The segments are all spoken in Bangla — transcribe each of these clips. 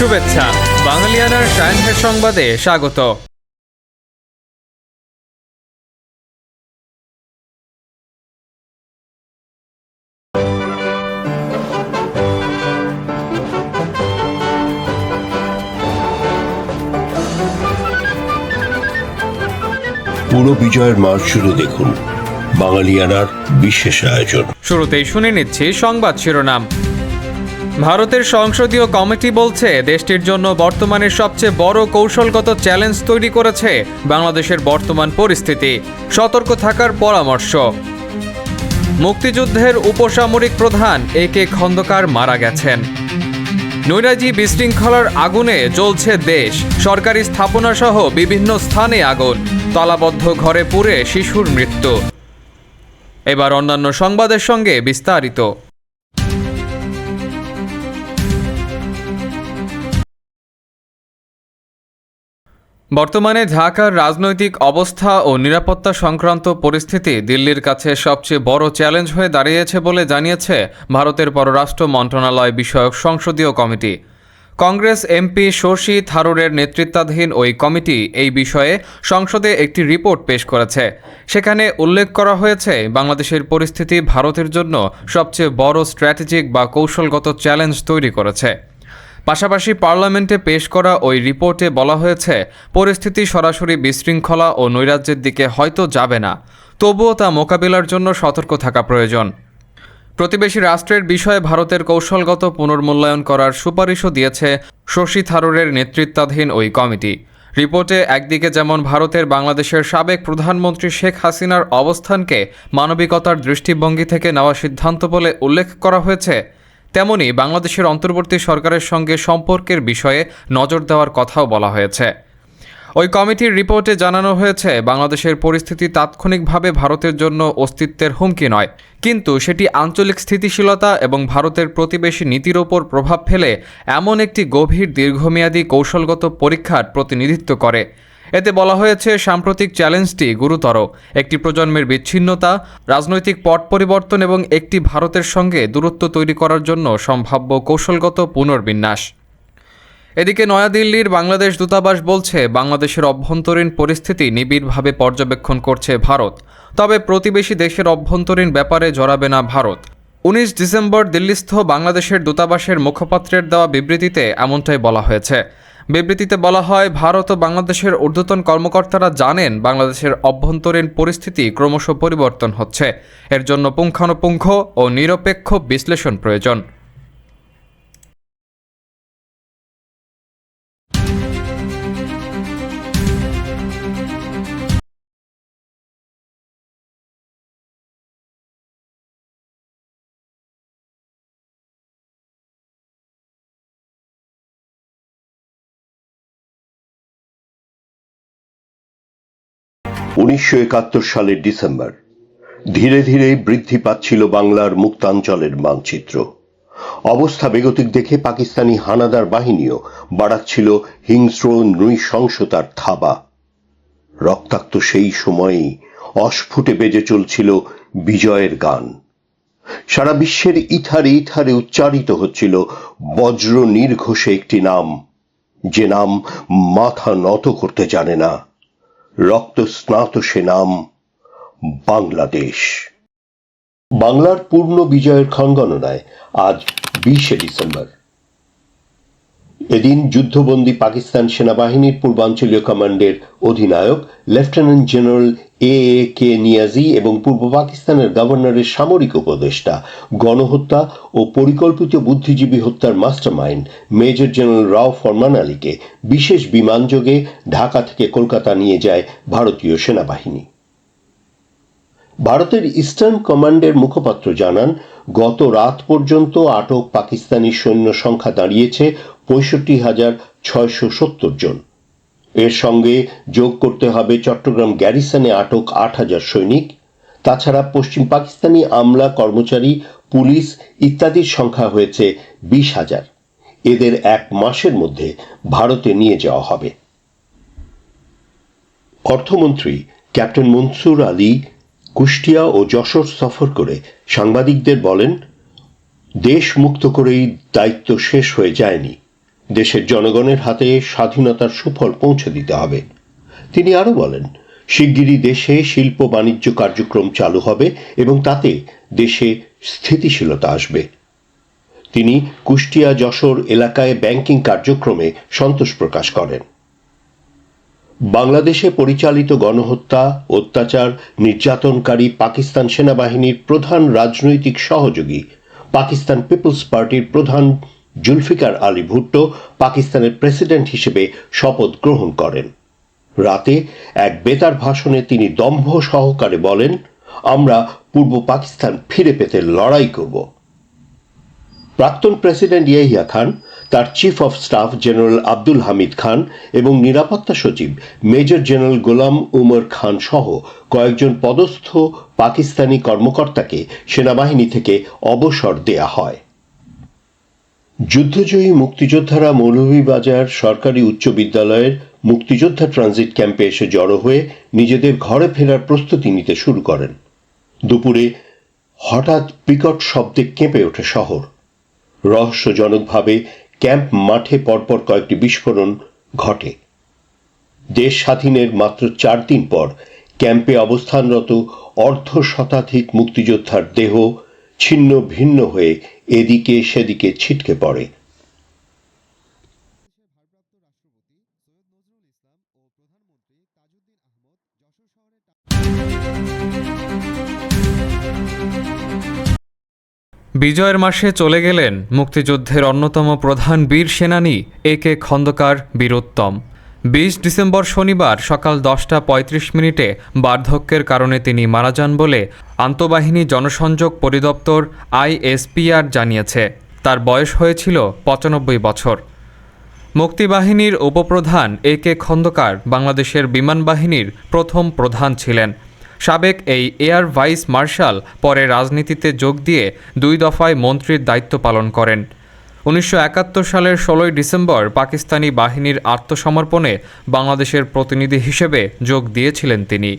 শুভেচ্ছা বাঙালিয়ানার সায়েন্সের সংবাদে স্বাগত। পুরো বিজয়ের মাস জুড়ে দেখুন বাঙালিয়ানার বিশেষ আয়োজন। শুরুতেই শুনে নিচ্ছি সংবাদ শিরোনাম। ভারতের সংসদীয় কমিটি বলছে দেশটির জন্য বর্তমানের সবচেয়ে বড় কৌশলগত চ্যালেঞ্জ তৈরি করেছে বাংলাদেশের বর্তমান পরিস্থিতি, সতর্ক থাকার পরামর্শ। মুক্তিযুদ্ধের উপসামরিক প্রধান এ.কে. খন্দকার মারা গেছেন। নৈরাজ্যী বিশৃঙ্খলার আগুনে জ্বলছে দেশ, সরকারি স্থাপনা সহ বিভিন্ন স্থানে আগুন, তালাবদ্ধ ঘরে পুড়ে শিশুর মৃত্যু। এবার অন্যান্য সংবাদের সঙ্গে বিস্তারিত। বর্তমানে ঢাকার রাজনৈতিক অবস্থা ও নিরাপত্তা সংক্রান্ত পরিস্থিতি দিল্লির কাছে সবচেয়ে বড় চ্যালেঞ্জ হয়ে দাঁড়িয়েছে বলে জানিয়েছে ভারতের পররাষ্ট্র মন্ত্রণালয় বিষয়ক সংসদীয় কমিটি। কংগ্রেস এমপি শশী থারুরের নেতৃত্বাধীন ওই কমিটি এই বিষয়ে সংসদে একটি রিপোর্ট পেশ করেছে। সেখানে উল্লেখ করা হয়েছে বাংলাদেশের পরিস্থিতি ভারতের জন্য সবচেয়ে বড় স্ট্র্যাটেজিক বা কৌশলগত চ্যালেঞ্জ তৈরি করেছে। পাশাপাশি পার্লামেন্টে পেশ করা ওই রিপোর্টে বলা হয়েছে পরিস্থিতি সরাসরি বিশৃঙ্খলা ও নৈরাজ্যের দিকে হয়তো যাবে না, তবুও তা মোকাবিলার জন্য সতর্ক থাকা প্রয়োজন। প্রতিবেশী রাষ্ট্রের বিষয়ে ভারতের কৌশলগত পুনর্মূল্যায়ন করার সুপারিশও দিয়েছে শশী থারুরের নেতৃত্বাধীন ওই কমিটি। রিপোর্টে একদিকে যেমন ভারতের বাংলাদেশের সাবেক প্রধানমন্ত্রী শেখ হাসিনার অবস্থানকে মানবিকতার দৃষ্টিভঙ্গি থেকে নেওয়া সিদ্ধান্ত বলে উল্লেখ করা হয়েছে, তেমনি বাংলাদেশের অন্তর্বর্তী সরকারের সঙ্গে সম্পর্কের বিষয়ে নজর দেওয়ার কথাও বলা হয়েছে। ওই কমিটির রিপোর্টে জানানো হয়েছে বাংলাদেশের পরিস্থিতি তাৎক্ষণিকভাবে ভারতের জন্য অস্তিত্বের হুমকি নয়, কিন্তু সেটি আঞ্চলিক স্থিতিশীলতা এবং ভারতের প্রতিবেশী নীতির ওপর প্রভাব ফেলে এমন একটি গভীর দীর্ঘমেয়াদী কৌশলগত পরীক্ষার প্রতিনিধিত্ব করে। এতে বলা হয়েছে সাম্প্রতিক চ্যালেঞ্জটি গুরুতর, একটি প্রজন্মের বিচ্ছিন্নতা, রাজনৈতিক পট পরিবর্তন এবং একটি ভারতের সঙ্গে দূরত্ব তৈরি করার জন্য সম্ভাব্য কৌশলগত পুনর্বিন্যাস। এদিকে নয়াদিল্লির বাংলাদেশ দূতাবাস বলছে বাংলাদেশের অভ্যন্তরীণ পরিস্থিতি নিবিড়ভাবে পর্যবেক্ষণ করছে ভারত, তবে প্রতিবেশী দেশের অভ্যন্তরীণ ব্যাপারে জড়াবে না ভারত। 19 ডিসেম্বর দিল্লিস্থ বাংলাদেশের দূতাবাসের মুখপাত্রের দেওয়া বিবৃতিতে এমনটাই বলা হয়েছে। বিবৃতিতে বলা হয়, ভারত ও বাংলাদেশের ঊর্ধ্বতন কর্মকর্তারা জানেন বাংলাদেশের অভ্যন্তরীণ পরিস্থিতি ক্রমশ পরিবর্তন হচ্ছে, এর জন্য পুঙ্খানুপুঙ্খ ও নিরপেক্ষ বিশ্লেষণ প্রয়োজন। উনিশশো 1971 সালের ডিসেম্বর। ধীরে ধীরে বৃদ্ধি পাচ্ছিল বাংলার মুক্তাঞ্চলের মানচিত্র। অবস্থা বেগতিক দেখে পাকিস্তানি হানাদার বাহিনীও বাড়াচ্ছিল হিংস্র নৃশংসতার থাবা। রক্তাক্ত সেই সময়েই অস্ফুটে বেজে চলছিল বিজয়ের গান। সারা বিশ্বের ইথারে ইথারে উচ্চারিত হচ্ছিল বজ্র নির্ঘোষে একটি নাম, যে নাম মাথা নত করতে জানে না। রক্ত স্নাত সে নাম বাংলাদেশ। বাংলার পূর্ণ বিজয়ের ক্ষণগণনায় আজ 20 ডিসেম্বর। এদিন যুদ্ধবন্দী পাকিস্তান সেনাবাহিনীর পূর্বাঞ্চলীয় কমান্ডের অধিনায়ক লেফটেন্যান্ট জেনারেল এ.কে. নিয়াজি এবং পূর্ব পাকিস্তানের গভর্নরের সামরিক উপদেষ্টা গণহত্যা ও পরিকল্পিত বুদ্ধিজীবী হত্যার মাস্টারমাইন্ড মেজর জেনারেল রাও ফরমান আলীকে বিশেষ বিমানযোগে ঢাকা থেকে কলকাতা নিয়ে যায় ভারতীয় সেনাবাহিনী। ভারতের ইস্টার্ন কমান্ডের মুখপাত্র জানান, গত রাত পর্যন্ত আটক পাকিস্তানি সৈন্য সংখ্যা দাঁড়িয়েছে 65,670 জন। এর সঙ্গে যোগ করতে হবে চট্টগ্রাম গ্যারিসনে আটক 8,000 সৈনিক। তাছাড়া পশ্চিম পাকিস্তানি আমলা, কর্মচারী, পুলিশ ইত্যাদির সংখ্যা হয়েছে 20,000। এদের এক মাসের মধ্যে ভারতে নিয়ে যাওয়া হবে। অর্থমন্ত্রী ক্যাপ্টেন মনসুর আলী কুষ্টিয়া ও যশোর সফর করে সাংবাদিকদের বলেন, দেশ মুক্ত করেই দায়িত্ব শেষ হয়ে যায়নি, দেশের জনগণের হাতে স্বাধীনতার সুফল পৌঁছে দিতে হবে। তিনি আরো বলেন, শিগগিরই দেশে শিল্প বাণিজ্য কার্যক্রম চালু হবে এবং তাতে দেশে স্থিতিশীলতা আসবে। তিনি কুষ্টিয়া যশোর এলাকায় ব্যাংকিং কার্যক্রমে সন্তোষ প্রকাশ করেন। বাংলাদেশে পরিচালিত গণহত্যা, অত্যাচার, নির্যাতনকারী পাকিস্তান সেনাবাহিনীর প্রধান রাজনৈতিক সহযোগী পাকিস্তান পিপলস পার্টির প্রধান জুলফিকার আলী ভুট্টো পাকিস্তানের প্রেসিডেন্ট হিসেবে শপথ গ্রহণ করেন। রাতে এক বেতার ভাষণে তিনি দম্ভ সহকারে বলেন, আমরা পূর্ব পাকিস্তান ফিরে পেতে লড়াই করব। প্রাক্তন প্রেসিডেন্ট ইয়াহিয়া খান, তার chief of staff general Abdul Hamid Khan এবং নিরাপত্তা সচিব মেজর জেনারেল গোলাম উমর খান সহ কয়েকজন পদস্থ পাকিস্তানি কর্মকর্তাকে সেনাবাহিনী থেকে অবসর দেয়া হয়। যুদ্ধজয়ী মুক্তিযোদ্ধারা মৌলভীবাজার সরকারি উচ্চ বিদ্যালয়ের মুক্তিযোদ্ধা ট্রানজিট ক্যাম্পে এসে জড়ো হয়ে নিজেদের ঘরে ফেরার প্রস্তুতি নিতে শুরু করেন। দুপুরে হঠাৎ বিকট শব্দে কেঁপে ওঠে শহর। রহস্যজনকভাবে ক্যাম্প মাঠে পরপর কয়েকটি বিস্ফোরণ ঘটে। দেশ স্বাধীনের মাত্র 4 দিন পর ক্যাম্পে অবস্থানরত অর্ধ শতাধিক মুক্তিযোদ্ধার দেহ ছিন্ন ভিন্ন হয়ে এদিকে সেদিকে ছিটকে পড়ে। বিজয়ের মাসে চলে গেলেন মুক্তিযুদ্ধের অন্যতম প্রধান বীর সেনানী একে খন্দকার বীরোত্তম। 20 ডিসেম্বর শনিবার সকাল 10:35 বার্ধক্যের কারণে তিনি মারা যান বলে আন্তঃবাহিনী জনসংযোগ পরিদপ্তর ISPR জানিয়েছে। তার বয়স হয়েছিল 95 বছর। মুক্তিবাহিনীর উপপ্রধান একে খন্দকার বাংলাদেশের বিমান বাহিনীর প্রথম প্রধান ছিলেন। সাবেক এই এয়ার ভাইস মার্শাল পরে রাজনীতিতে যোগ দিয়ে 2 দফায় মন্ত্রীর দায়িত্ব পালন করেন। 1971 সালের 16 ডিসেম্বর পাকিস্তানি বাহিনীর আত্মসমর্পণে বাংলাদেশের প্রতিনিধি হিসেবে যোগ দিয়েছিলেন তিনি।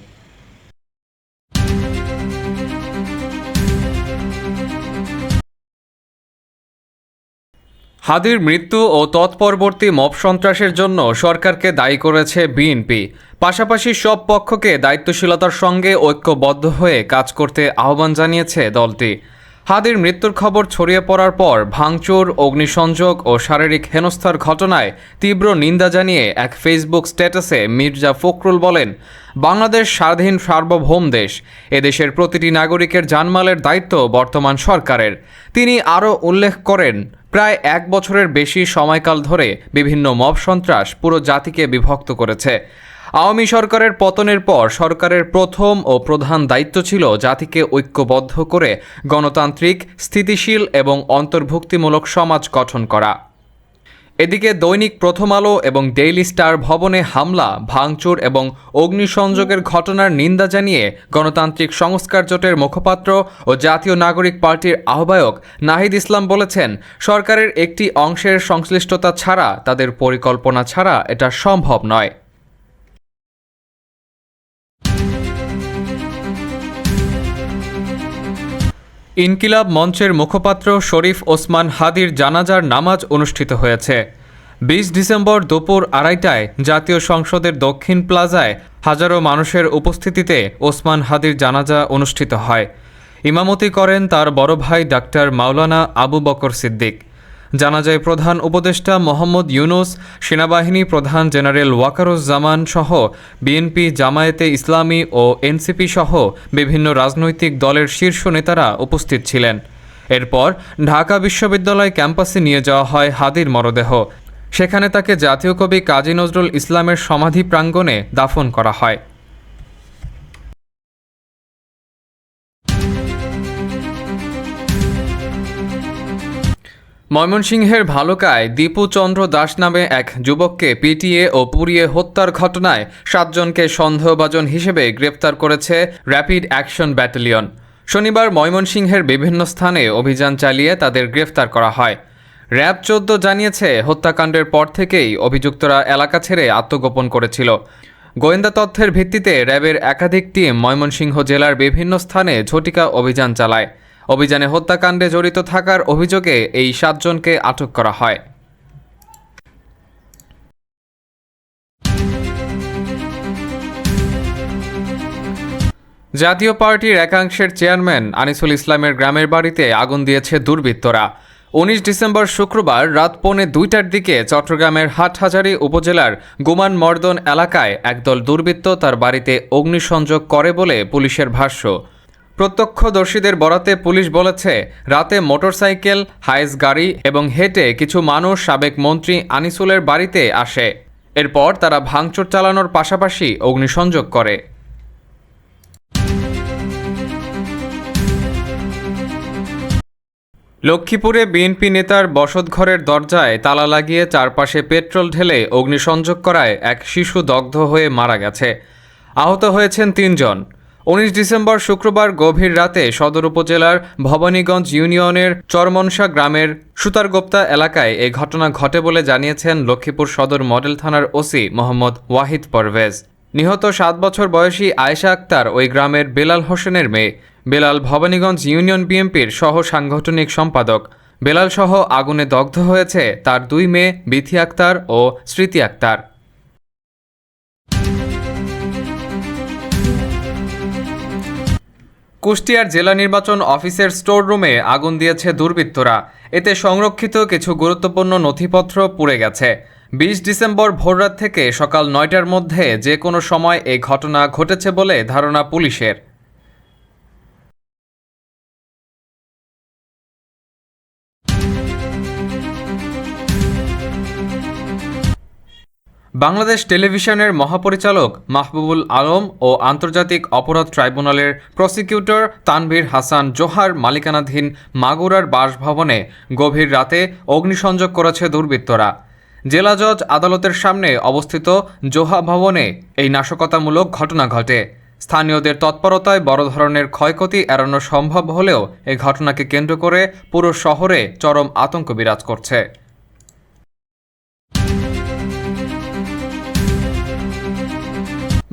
হাদির মৃত্যু ও তৎপরবর্তী মব সন্ত্রাসের জন্য সরকারকে দায়ী করেছে বিএনপি। পাশাপাশি সব পক্ষকে দায়িত্বশীলতার সঙ্গে ঐক্যবদ্ধ হয়ে কাজ করতে আহ্বান জানিয়েছে দলটি। হাদির মৃত্যুর খবর ছড়িয়ে পড়ার পর ভাঙচুর, অগ্নিসংযোগ ও শারীরিক হেনস্থার ঘটনায় তীব্র নিন্দা জানিয়ে এক ফেসবুক স্ট্যাটাসে মির্জা ফখরুল বলেন, বাংলাদেশ স্বাধীন সার্বভৌম দেশ। এদেশের প্রতিটি নাগরিকের জানমালের দায়িত্ব বর্তমান সরকারের। তিনি আরও উল্লেখ করেন, প্রায় 1 বছরের বেশি সময়কাল ধরে বিভিন্ন মব সন্ত্রাস পুরো জাতিকে বিভক্ত করেছে। আওয়ামী সরকারের পতনের পর সরকারের প্রথম ও প্রধান দায়িত্ব ছিল জাতিকে ঐক্যবদ্ধ করে গণতান্ত্রিক, স্থিতিশীল এবং অন্তর্ভুক্তিমূলক সমাজ গঠন করা। এদিকে দৈনিক প্রথম আলো এবং ডেইলি স্টার ভবনে হামলা, ভাঙচুর এবং অগ্নিসংযোগের ঘটনার নিন্দা জানিয়ে গণতান্ত্রিক সংস্কার জোটের মুখপাত্র ও জাতীয় নাগরিক পার্টির আহ্বায়ক নাহিদ ইসলাম বলেছেন, সরকারের একটি অংশের সংশ্লিষ্টতা ছাড়া, তাদের পরিকল্পনা ছাড়া এটা সম্ভব নয়। ইনকিলাব মঞ্চের মুখপাত্র শরীফ ওসমান হাদির জানাজার নামাজ অনুষ্ঠিত হয়েছে। 20 ডিসেম্বর দুপুর 2:30টায় জাতীয় সংসদের দক্ষিণ প্লাজায় হাজারো মানুষের উপস্থিতিতে ওসমান হাদির জানাজা অনুষ্ঠিত হয়। ইমামতি করেন তার বড় ভাই ডাক্তার মাওলানা আবু বকর সিদ্দিক। জানাজায় প্রধান উপদেষ্টা মোহাম্মদ ইউনুস, সেনাবাহিনী প্রধান জেনারেল ওয়াকারুজ্জামান সহ বিএনপি, জামায়াতে ইসলামী ও এনসিপি সহ বিভিন্ন রাজনৈতিক দলের শীর্ষ নেতারা উপস্থিত ছিলেন। এরপর ঢাকা বিশ্ববিদ্যালয় ক্যাম্পাসে নিয়ে যাওয়া হয় হাদির মরদেহ। সেখানে তাকে জাতীয় কবি কাজী নজরুল ইসলামের সমাধি প্রাঙ্গণে দাফন করা হয়। ময়মনসিংহের ভালুকায় দীপু চন্দ্র দাস নামে এক যুবককে পিটিয়ে ও পুড়িয়ে হত্যার ঘটনায় 7 জনকে সন্দেহভাজন হিসেবে গ্রেপ্তার করেছে র্যাপিড অ্যাকশন ব্যাটালিয়ন। শনিবার ময়মনসিংহের বিভিন্ন স্থানে অভিযান চালিয়ে তাদের গ্রেফতার করা হয়। র্যাব 14 জানিয়েছে, হত্যাকাণ্ডের পর থেকেই অভিযুক্তরা এলাকা ছেড়ে আত্মগোপন করেছিল। গোয়েন্দা তথ্যের ভিত্তিতে র্যাবের একাধিক টিম ময়মনসিংহ জেলার বিভিন্ন স্থানে ঝটিকা অভিযান চালায়। অভিযানে হত্যাকাণ্ডে জড়িত থাকার অভিযোগে এই 7 জনকে আটক করা হয়। জাতীয় পার্টির একাংশের চেয়ারম্যান আনিসুল ইসলামের গ্রামের বাড়িতে আগুন দিয়েছে দুর্বৃত্তরা। ১৯ ডিসেম্বর শুক্রবার রাত ১:৩০টার দিকে চট্টগ্রামের হাটহাজারী উপজেলার গুমান মর্দন এলাকায় একদল দুর্বৃত্ত তার বাড়িতে অগ্নিসংযোগ করে বলে পুলিশের ভাষ্য। প্রত্যক্ষদর্শীদের বরাতে পুলিশ বলেছে, রাতে মোটরসাইকেল, হাইস গাড়ি এবং হেঁটে কিছু মানুষ সাবেক মন্ত্রী আনিসুলের বাড়িতে আসে। এরপর তারা ভাঙচুর চালানোর পাশাপাশি অগ্নিসংযোগ করে। লক্ষ্মীপুরে বিএনপি নেতার বসতঘরের দরজায় তালা লাগিয়ে চারপাশে পেট্রোল ঢেলে অগ্নিসংযোগ করায় এক শিশু দগ্ধ হয়ে মারা গেছে। আহত হয়েছেন ৩ জন। ১৯ ডিসেম্বর শুক্রবার গভীর রাতে সদর উপজেলার ভবানীগঞ্জ ইউনিয়নের চরমনসা গ্রামের সুতারগোপ্তা এলাকায় এ ঘটনা ঘটে বলে জানিয়েছেন লক্ষ্মীপুর সদর মডেল থানার ওসি মোহাম্মদ ওয়াহিদ পারভেজ। নিহত ৭ বছর বয়সী আয়েশা আক্তার ওই গ্রামের বেলাল হোসেনের মেয়ে। বেলাল ভবানীগঞ্জ ইউনিয়ন বিএনপির সহ সাংগঠনিক সম্পাদক। বেলাল সহ আগুনে দগ্ধ হয়েছে তার ২ মেয়ে বিথি আক্তার ও স্মৃতি আক্তার। কুষ্টিয়ার জেলা নির্বাচন অফিসের স্টোর রুমে আগুন দিয়েছে দুর্বৃত্তরা। এতে সংরক্ষিত কিছু গুরুত্বপূর্ণ নথিপত্র পুড়ে গেছে। ২০ ডিসেম্বর ভোররাত থেকে সকাল ৯টার মধ্যে যে কোনো সময় এই ঘটনা ঘটেছে বলে ধারণা পুলিশের। বাংলাদেশ টেলিভিশনের মহাপরিচালক মাহবুবুল আলম ও আন্তর্জাতিক অপরাধ ট্রাইব্যুনালের প্রসিকিউটর তানভীর হাসান জোহার মালিকানাধীন মাগুরার বাসভবনে গভীর রাতে অগ্নিসংযোগ করেছে দুর্বৃত্তরা। জেলা জজ আদালতের সামনে অবস্থিত জোহা ভবনে এই নাশকতামূলক ঘটনা ঘটে। স্থানীয়দের তৎপরতায় বড় ধরনের ক্ষয়ক্ষতি এড়ানো সম্ভব হলেও এই ঘটনাকে কেন্দ্র করে পুরো শহরে চরম আতঙ্ক বিরাজ করছে।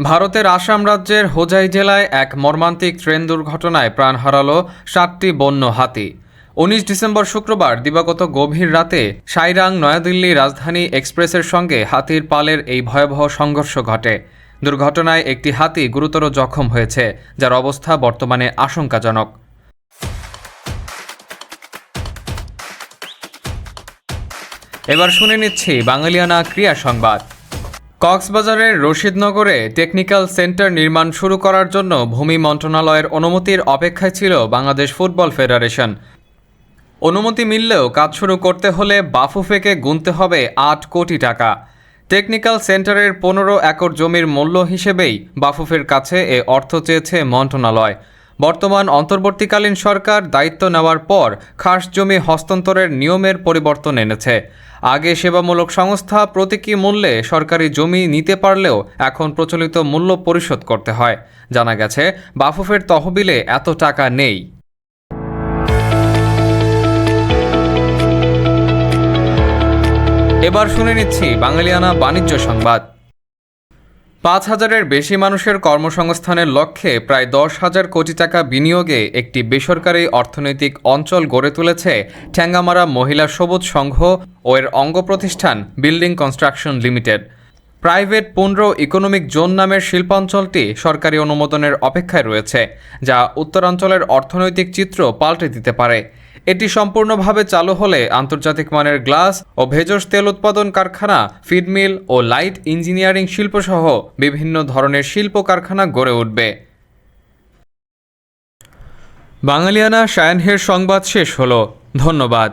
ভারতের আসাম রাজ্যের হোজাই জেলায় এক মর্মান্তিক ট্রেন দুর্ঘটনায় প্রাণ হারালো ৭টি বন্য হাতি। ১৯ ডিসেম্বর শুক্রবার দিবাগত গভীর রাতে সাইরাং নয়াদিল্লি রাজধানী এক্সপ্রেসের সঙ্গে হাতির পালের এই ভয়াবহ সংঘর্ষ ঘটে। দুর্ঘটনায় একটি হাতি গুরুতর জখম হয়েছে, যার অবস্থা বর্তমানে আশঙ্কাজনক। এবার শুনে নিচ্ছি বাঙালিয়ানা ক্রীড়া সংবাদ। কক্সবাজারের রশিদনগরে টেকনিক্যাল সেন্টার নির্মাণ শুরু করার জন্য ভূমি মন্ত্রণালয়ের অনুমতির অপেক্ষায় ছিল বাংলাদেশ ফুটবল ফেডারেশন। অনুমতি মিললেও কাজ শুরু করতে হলে বাফুফেকে গুনতে হবে ৮ কোটি টাকা। টেকনিক্যাল সেন্টারের ১৫ একর জমির মূল্য হিসেবেই বাফুফের কাছে এ অর্থ চেয়েছে মন্ত্রণালয়। বর্তমান অন্তর্বর্তীকালীন সরকার দায়িত্ব নেওয়ার পর খাস জমি হস্তান্তরের নিয়মের পরিবর্তন এনেছে। আগে সেবামূলক সংস্থা প্রতীকী মূল্যে সরকারি জমি নিতে পারলেও এখন প্রচলিত মূল্য পরিশোধ করতে হয়। জানা গেছে বাফুফের তহবিলে এত টাকা নেই। এবার শুনে নিচ্ছি বাঙালিয়ানা বাণিজ্য সংবাদ। ৫,০০০-এর বেশি মানুষের কর্মসংস্থানের লক্ষ্যে প্রায় ১০,০০০ কোটি টাকা বিনিয়োগে একটি বেসরকারি অর্থনৈতিক অঞ্চল গড়ে তুলেছে ঠ্যাঙ্গামারা মহিলা সবুজ সংঘ ও এর অঙ্গ প্রতিষ্ঠান বিল্ডিং কনস্ট্রাকশন লিমিটেড। প্রাইভেট পুনর ইকোনমিক জোন নামের শিল্পাঞ্চলটি সরকারি অনুমোদনের অপেক্ষায় রয়েছে, যা উত্তরাঞ্চলের অর্থনৈতিক চিত্র পাল্টে দিতে পারে। এটি সম্পূর্ণভাবে চালু হলে আন্তর্জাতিক মানের গ্লাস ও ভেষজ তেল উৎপাদন কারখানা, ফিড মিল ও লাইট ইঞ্জিনিয়ারিং শিল্পসহ বিভিন্ন ধরনের শিল্প কারখানা গড়ে উঠবে। বাঙালিয়ানা সায়ানহের সংবাদ শেষ হলো। ধন্যবাদ।